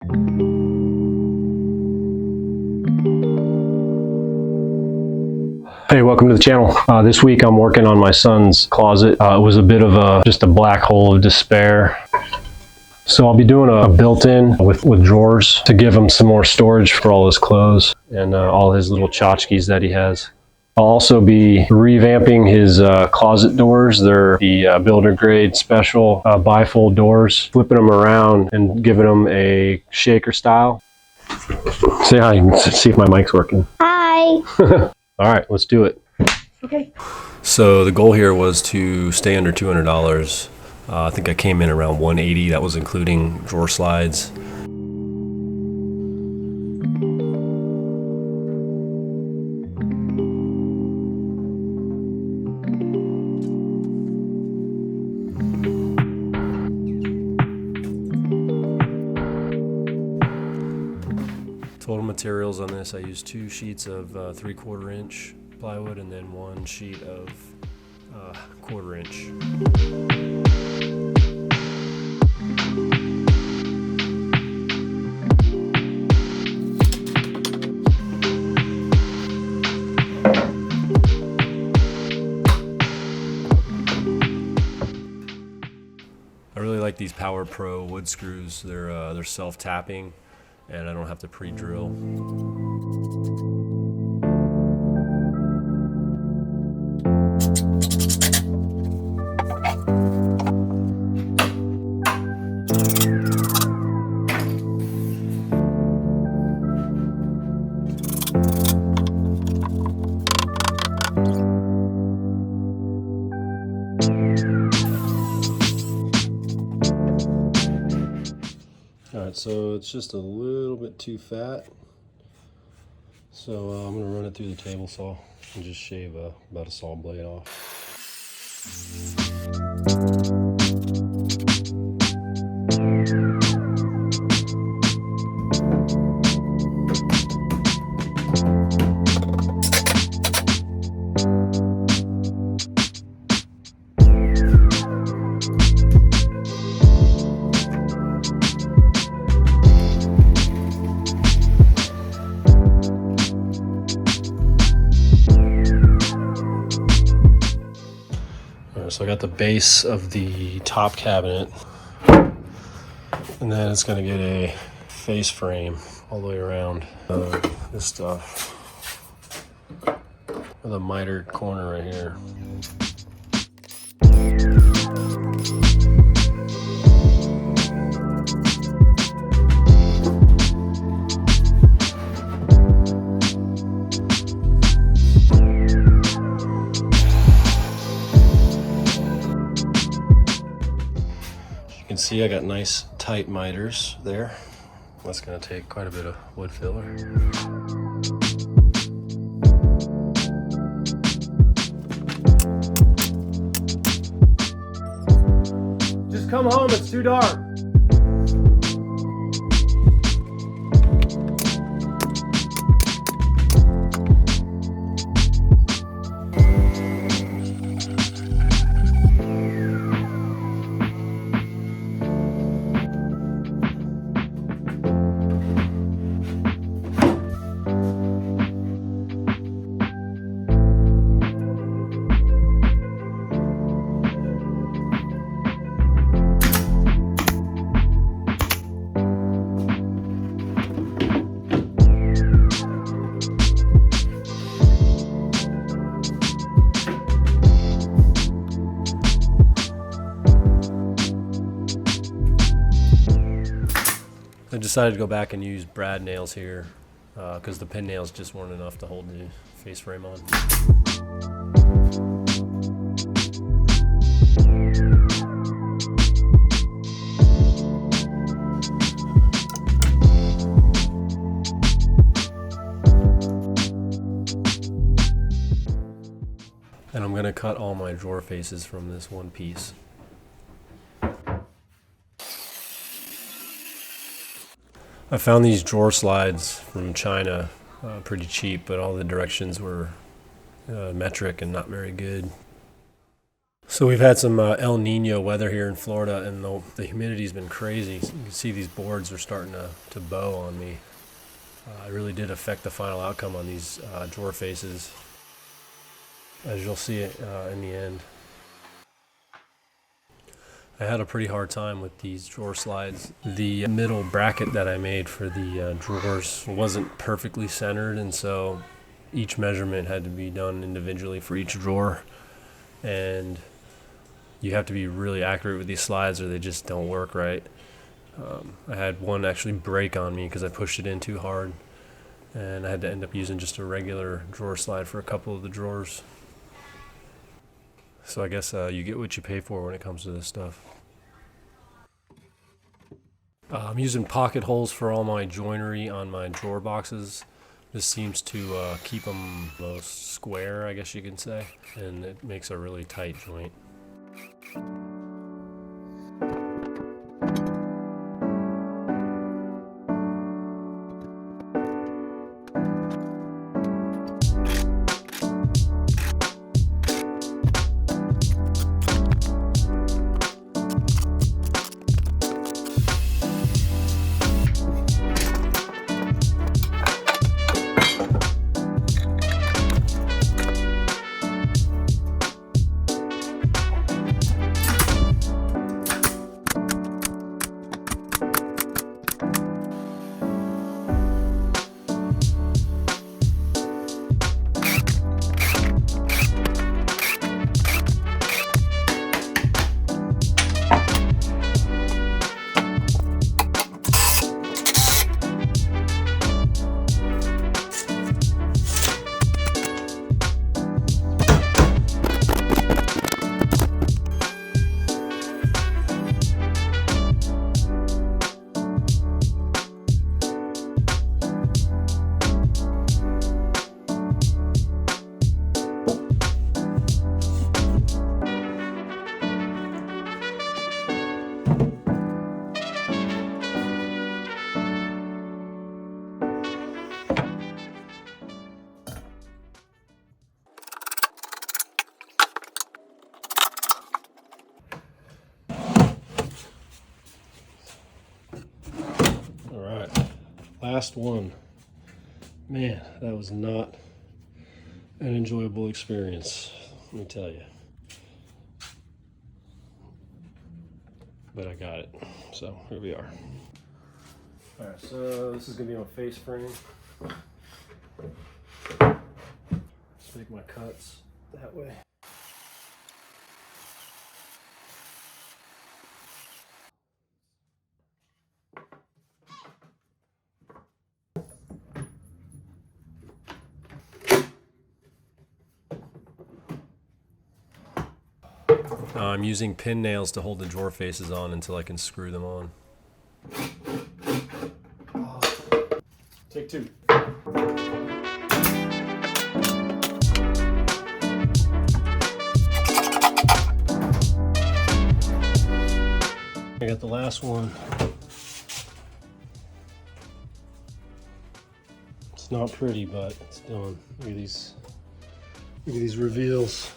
Hey, welcome to the channel. This week I'm working on my son's closet. It was a bit of just a black hole of despair. So I'll be doing a built-in with drawers to give him some more storage for all his clothes and all his little tchotchkes that he has. I'll also be revamping his closet doors. They're the builder grade special bifold doors, flipping them around and giving them a shaker style. Say hi and see if my mic's working. Hi. All right, let's do it. Okay. So the goal here was to stay under $200. I think I came in around $180. That was including drawer slides. Total materials on this, I used 2 sheets of 3/4 inch plywood and then 1 sheet of 1/4 inch. I really like these Power Pro wood screws. They're self-tapping, and I don't have to pre-drill. Alright, so it's just a little bit too fat, so I'm going to run it through the table saw and just shave about a saw blade off. So I got the base of the top cabinet, and then it's going to get a face frame all the way around this stuff with a mitered corner right here. You can see I got nice tight miters there. That's going to take quite a bit of wood filler. Just come home, it's too dark. I decided to go back and use brad nails here because the pin nails just weren't enough to hold the face frame on. And I'm going to cut all my drawer faces from this one piece. I found these drawer slides from China pretty cheap, but all the directions were metric and not very good. So we've had some El Nino weather here in Florida, and the humidity's been crazy. So you can see these boards are starting to bow on me. It really did affect the final outcome on these drawer faces, as you'll see it in the end. I had a pretty hard time with these drawer slides. The middle bracket that I made for the drawers wasn't perfectly centered, and so each measurement had to be done individually for each drawer. And you have to be really accurate with these slides or they just don't work right. I had one actually break on me because I pushed it in too hard, and I had to end up using just a regular drawer slide for a couple of the drawers. So I guess you get what you pay for when it comes to this stuff. I'm using pocket holes for all my joinery on my drawer boxes. This seems to keep them most square, I guess you can say, and it makes a really tight joint. Last one. Man, that was not an enjoyable experience, let me tell you. But I got it, so here we are. All right, so this is gonna be my face frame. Just make my cuts that way. I'm using pin nails to hold the drawer faces on until I can screw them on. Take two. I got the last one. It's not pretty, but it's done. Look at these reveals.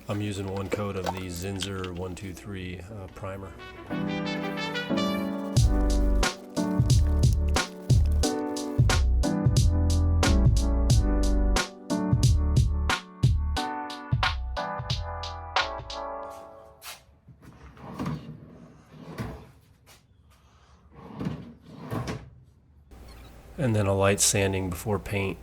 I'm using one coat of the Zinsser 123 primer. And then a light sanding before paint.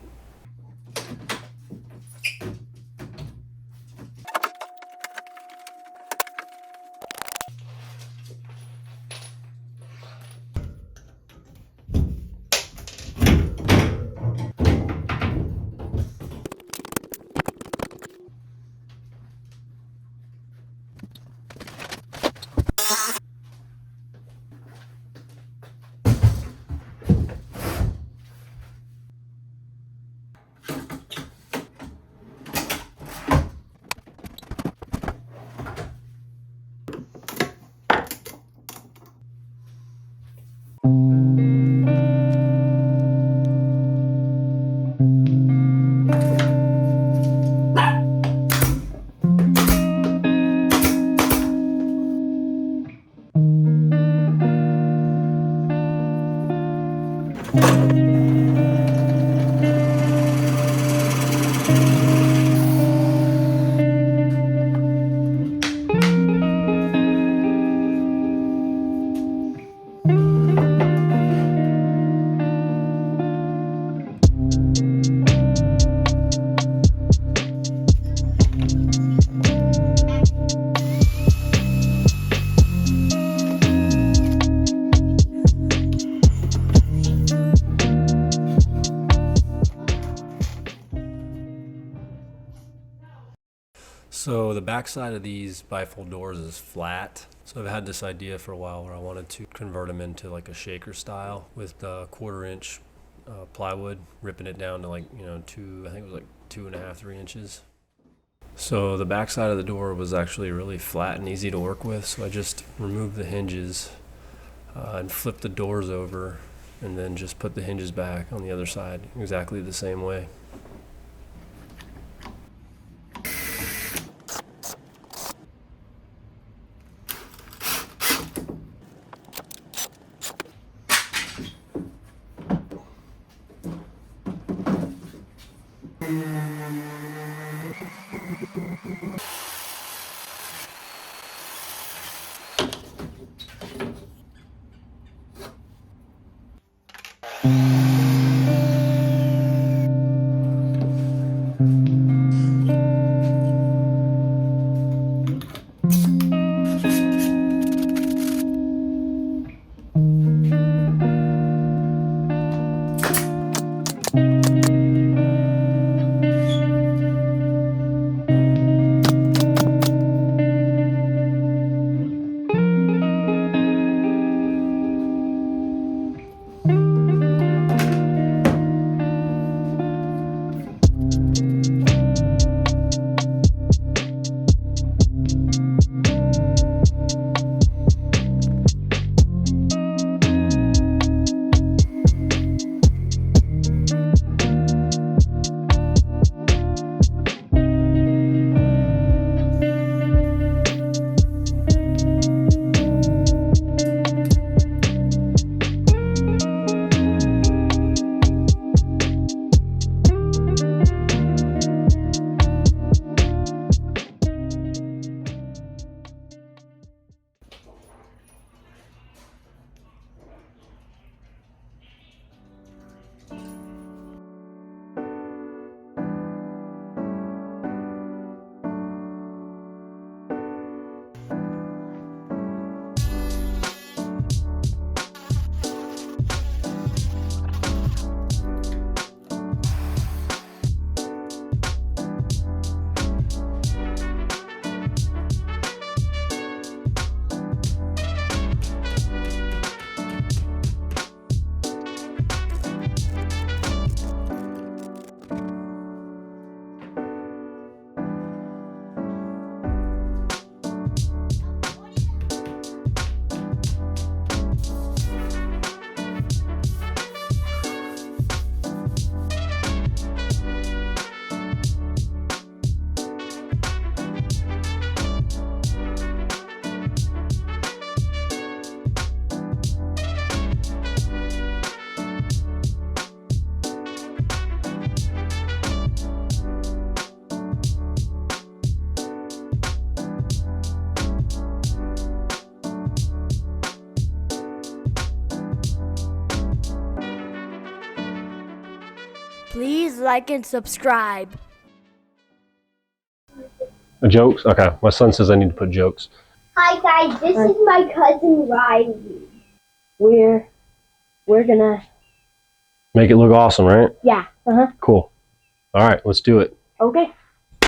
So the back side of these bifold doors is flat. So I've had this idea for a while where I wanted to convert them into like a shaker style with the 1/4 inch plywood, ripping it down to like, you know, I think it was like 2.5, 3 inches. So the back side of the door was actually really flat and easy to work with. So I just removed the hinges and flipped the doors over and then just put the hinges back on the other side exactly the same way. Please like and subscribe. Jokes? Okay. My son says I need to put jokes. Hi guys, this is my cousin Riley. We're gonna... Make it look awesome, right? Yeah. Cool. All right, let's do it. Okay.